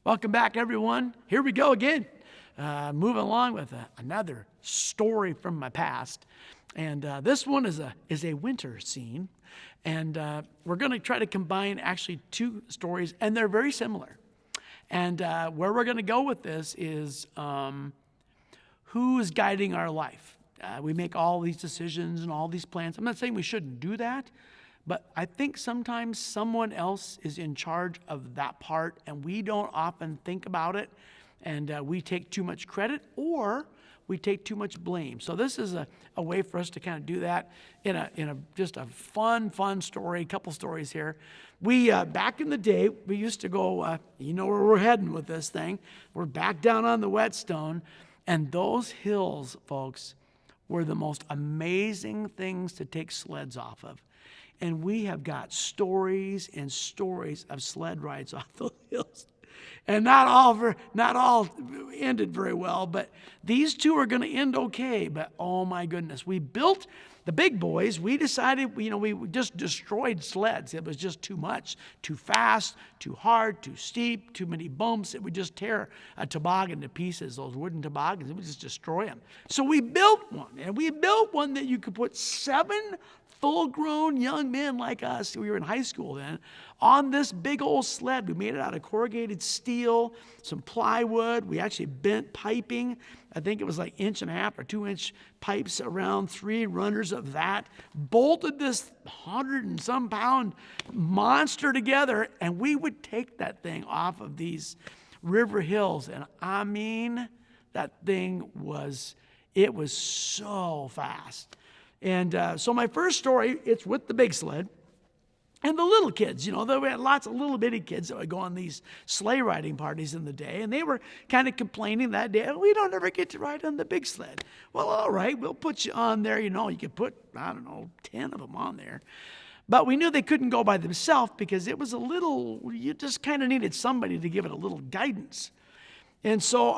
Welcome back, everyone. Here we go again. Moving along with another story from my past. And this one is a winter scene. And we're going to try to combine actually two stories, and they're very similar. And where we're going to go with this is who is guiding our life. We make all these decisions and all these plans. I'm not saying we shouldn't do that, but I think sometimes someone else is in charge of that part, and we don't often think about it, and we take too much credit, or we take too much blame. So this is a way for us to kind of do that in a just a fun story, a couple stories here. We, back in the day, we used to go, you know where we're heading with this thing. We're back down on the Whetstone, and those hills, folks, were the most amazing things to take sleds off of. And we have got stories and stories of sled rides off those hills. And not all ended very well, but these two are going to end okay. But oh my goodness, we built the big boys. We decided, we just destroyed sleds. It was just too much, too fast, too hard, too steep, too many bumps. It would just tear a toboggan to pieces, those wooden toboggans. It would just destroy them. So we built one, and we built one that you could put 7 full-grown young men like us, we were in high school then, on this big old sled. We made it out of corrugated steel, some plywood. We actually bent piping. I think it was like 1.5 or 2-inch pipes around 3 runners of that. Bolted this 100 and some pound monster together, and we would take that thing off of these river hills. And I mean, that thing was so fast. And so my first story, it's with the big sled. And the little kids, we had lots of little bitty kids that would go on these sleigh riding parties in the day. And they were kind of complaining that day, we don't ever get to ride on the big sled. Well, all right, we'll put you on there. You could put, 10 of them on there. But we knew they couldn't go by themselves because it was you just kind of needed somebody to give it a little guidance. And so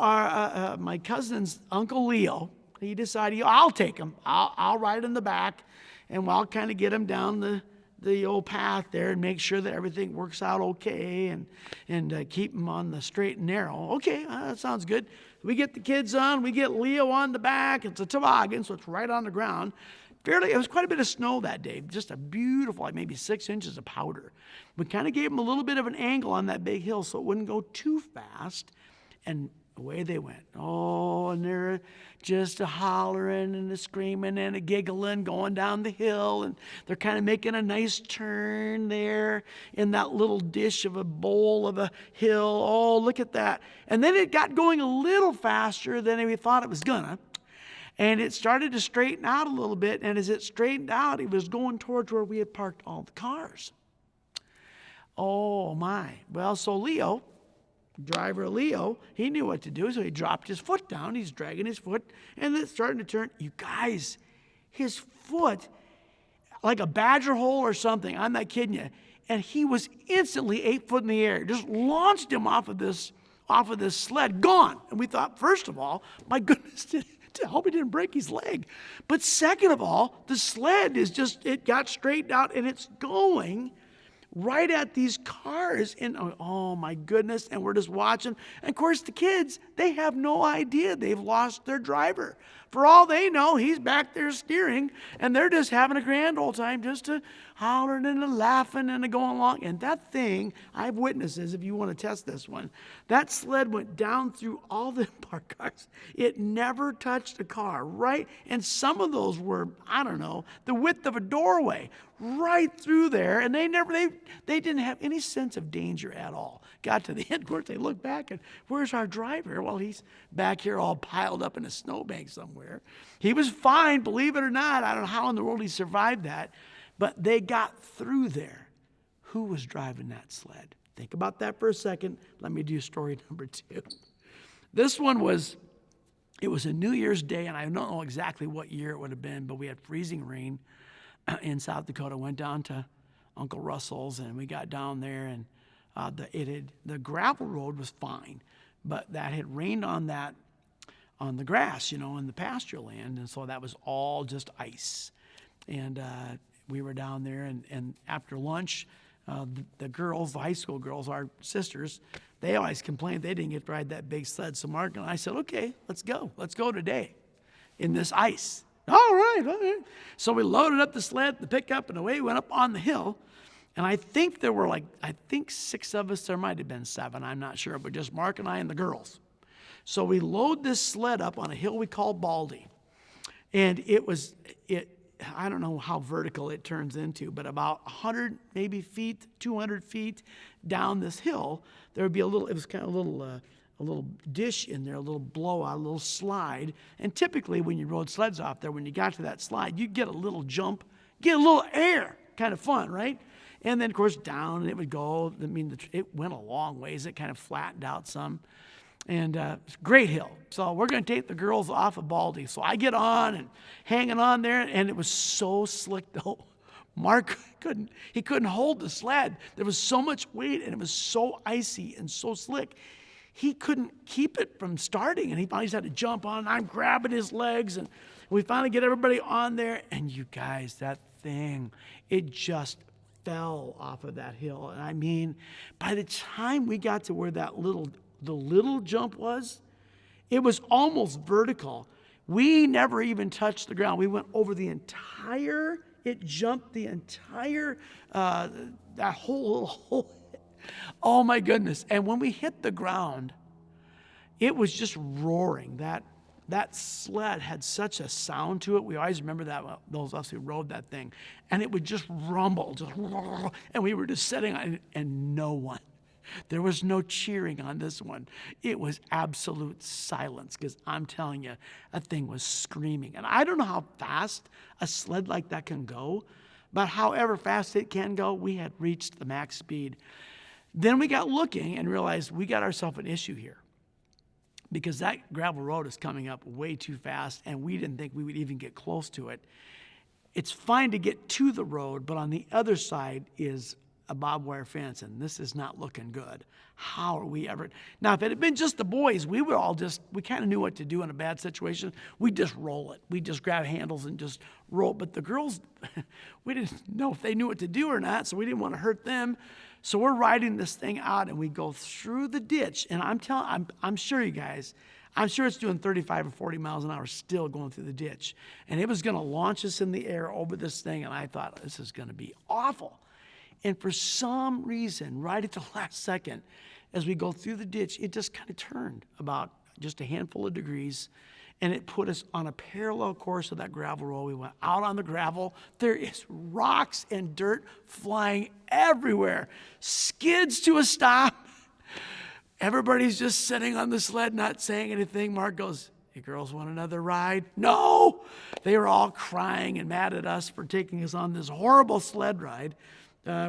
my cousin's Uncle Leo, he decided, I'll take him. I'll ride in the back, and I'll kind of get him down the old path there and make sure that everything works out okay and keep him on the straight and narrow. Okay, that sounds good. We get the kids on. We get Leo on the back. It's a toboggan, so it's right on the ground. It was quite a bit of snow that day, just a beautiful, like maybe 6 inches of powder. We kind of gave him a little bit of an angle on that big hill so it wouldn't go too fast, and away they went. Oh, and they're just a hollering and a screaming and a giggling going down the hill. And they're kind of making a nice turn there in that little dish of a bowl of a hill. Oh, look at that. And then it got going a little faster than we thought it was gonna. And it started to straighten out a little bit. And as it straightened out, it was going towards where we had parked all the cars. Oh, my. Well, so Driver Leo, he knew what to do, so he dropped his foot down. He's dragging his foot, and it's starting to turn. You guys, his foot, like a badger hole or something, I'm not kidding you, and he was instantly 8 foot in the air. Just launched him off of this sled, gone. And we thought, first of all, my goodness, I hope he didn't break his leg. But second of all, the sled it got straightened out, and it's going right at these cars, and oh my goodness, and we're just watching. And of course the kids, they have no idea they've lost their driver. For all they know, he's back there steering, and they're just having a grand old time, just hollering and laughing and going along. And that thing, I have witnesses if you want to test this one, that sled went down through all the parked cars. It never touched a car, right? And some of those were, the width of a doorway, right through there. And they didn't have any sense of danger at all. Got to the end, of course, they looked back, and where's our driver? Well, he's back here all piled up in a snowbank somewhere. He was fine, believe it or not. I don't know how in the world he survived that. But they got through there. Who was driving that sled? Think about that for a second. Let me do story number 2. This one it was a New Year's Day, and I don't know exactly what year it would have been, but we had freezing rain in South Dakota. Went down to Uncle Russell's, and we got down there, and the gravel road was fine, but that had rained on the grass, in the pasture land, and so that was all just ice. And we were down there, and after lunch, the girls, the high school girls, our sisters, they always complained they didn't get to ride that big sled. So Mark and I said, okay, let's go. Let's go today in this ice. All right. So we loaded up the sled, the pickup, and away we went up on the hill. And I think there were 6 of us. There might have been 7. I'm not sure, but just Mark and I and the girls. So we load this sled up on a hill we call Baldy. And I don't know how vertical it turns into, but about 100 maybe feet, 200 feet down this hill, there would be it was kind of a little dish in there, a little blowout, a little slide. And typically when you rode sleds off there, when you got to that slide, you get a little jump, get a little air. Kind of fun, right? And then, of course, down, and it would go. I mean, it went a long ways. It kind of flattened out some. And great hill. So we're going to take the girls off of Baldy. So I get on and hanging on there, and it was so slick, though. Mark couldn't hold the sled. There was so much weight, and it was so icy and so slick. He couldn't keep it from starting, and he finally just had to jump on, and I'm grabbing his legs, and we finally get everybody on there, and you guys, that thing, it just fell off of that hill. And I mean, by the time we got to where the little jump was, it was almost vertical. We never even touched the ground. We went over it jumped the entire, that whole little hole. Oh my goodness. And when we hit the ground, it was just roaring. That sled had such a sound to it. We always remember that, those of us who rode that thing. And it would just rumble, and we were just sitting on it, and no one. There was no cheering on this one. It was absolute silence, because I'm telling you, that thing was screaming. And I don't know how fast a sled like that can go, but however fast it can go, we had reached the max speed. Then we got looking and realized we got ourselves an issue here, because that gravel road is coming up way too fast, and we didn't think we would even get close to it. It's fine to get to the road, but on the other side is a barbed wire fence, and this is not looking good. How are we ever? Now, if it had been just the boys, we kind of knew what to do in a bad situation. We'd just roll it. We'd just grab handles and just roll. But the girls, we didn't know if they knew what to do or not, so we didn't want to hurt them. So we're riding this thing out, and we go through the ditch. And I'm sure you guys, I'm sure it's doing 35 or 40 miles an hour still going through the ditch. And it was going to launch us in the air over this thing. And I thought, this is going to be awful. And for some reason, right at the last second, as we go through the ditch, it just kind of turned about just a handful of degrees. And it put us on a parallel course of that gravel road. We went out on the gravel. There is rocks and dirt flying everywhere. Skids to a stop. Everybody's just sitting on the sled, not saying anything. Mark goes, "You girls want another ride?" No! They were all crying and mad at us for taking us on this horrible sled ride,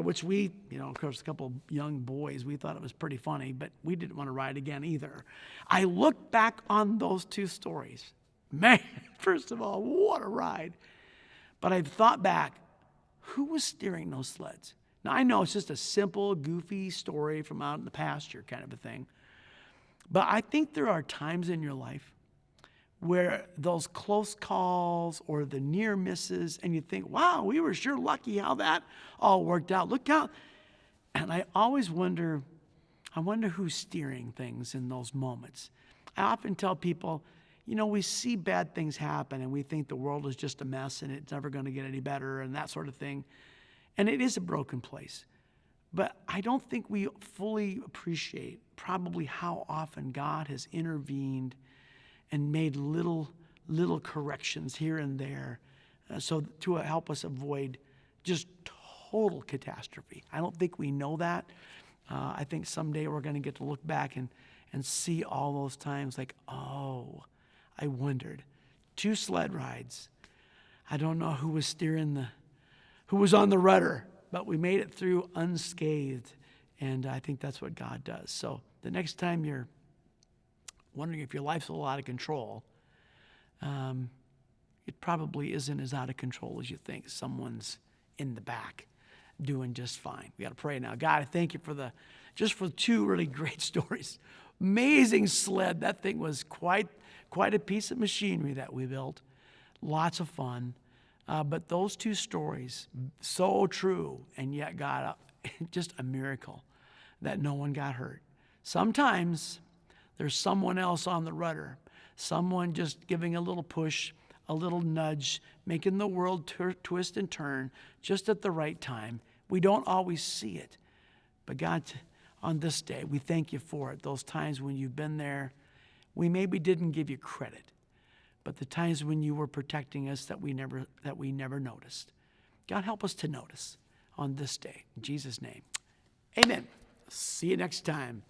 which we, of course, a couple of young boys, we thought it was pretty funny, but we didn't want to ride again either. I look back on those two stories. Man, first of all, what a ride. But I've thought back, who was steering those sleds? Now, I know it's just a simple, goofy story from out in the pasture kind of a thing. But I think there are times in your life where those close calls or the near misses, and you think, wow, we were sure lucky how that all worked out. Look out. And I always wonder, who's steering things in those moments. I often tell people, we see bad things happen and we think the world is just a mess and it's never going to get any better and that sort of thing. And it is a broken place. But I don't think we fully appreciate probably how often God has intervened and made little corrections here and there so to help us avoid just total catastrophe. I don't think we know that. I think someday we're going to get to look back and see all those times like, oh, I wondered. 2 sled rides. I don't know who was who was on the rudder, but we made it through unscathed. And I think that's what God does. So the next time you're wondering if your life's a little out of control, it probably isn't as out of control as you think. Someone's in the back doing just fine. We got to pray now. God, I thank you for 2 really great stories. Amazing sled. That thing was quite a piece of machinery that we built. Lots of fun. But those 2 stories, so true, and yet God, just a miracle that no one got hurt. Sometimes there's someone else on the rudder, someone just giving a little push, a little nudge, making the world twist and turn just at the right time. We don't always see it. But God, on this day, we thank you for it. Those times when you've been there, we maybe didn't give you credit, but the times when you were protecting us that we never noticed. God, help us to notice on this day. In Jesus' name, amen. See you next time.